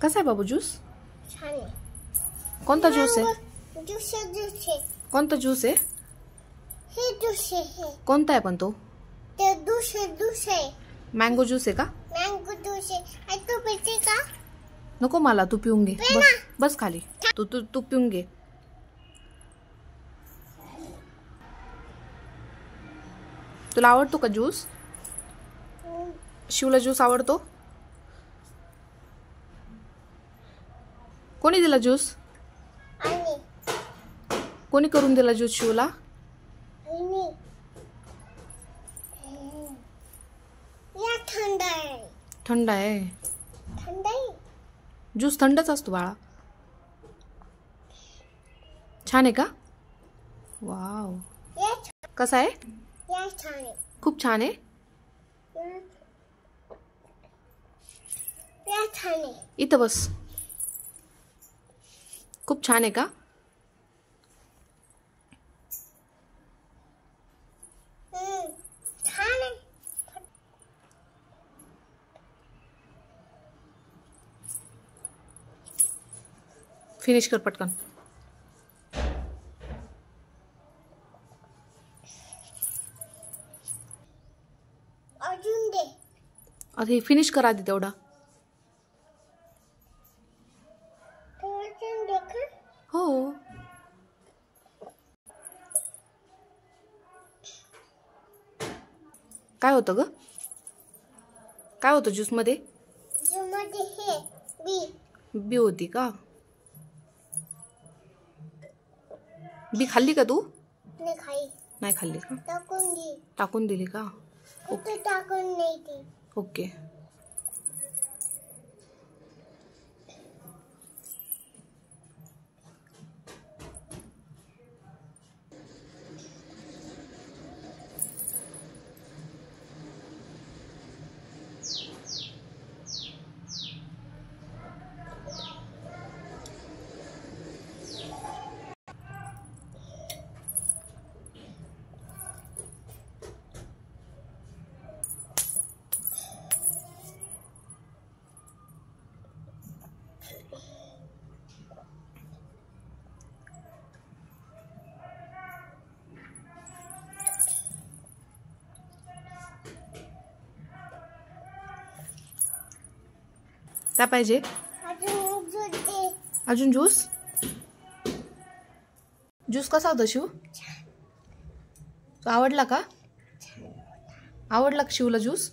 कसा आहे बाबू ज्यूस? छान आहे। कोणता ज्यूस आहे? ज्यूस आहे। कोणता ज्यूस आहे? हे ज्यूस आहे। कोणता आहे पण तो? ते ज्यूस आहे। मँगो ज्यूस आहे का? मँगो ज्यूस आहे। आई तू पिते का? नको मला, तू पिऊन घे। बस खाली। तू पिऊन घे। तुला आवडतो का ज्यूस? शिवला ज्यूस आवडतो? कोणी दिला ज्यूस? आणि कोणी करून दिला ज्यूस शिवला? या थंड आहे। थंड आहे? थंड आहे। ज्यूस थंडच असतो बाळा। छान आहे का? वाव, कसा आहे? या छान आहे। खूप छान आहे। या छान आहे। इथं बस। खूप छान आहे का? छान आहे। फिनिश कर पटकन। अजून दे। आधी फिनिश कर आधी तेवढा। अजून दे का? हो। काय होतं ग? काय होतं ज्यूस मध्ये? ज्यूस मध्ये हे बी होती का? बी खाल्ली का तू? नाही खाई। नाही खाल्ली का? टाकून दिली का? ओके। टाकून नाही दी। ओके। काय पाहिजे? अजून ज्यूस? ज्यूस कसा होता शिव? आवडला का? आवडला का शिवला ज्यूस?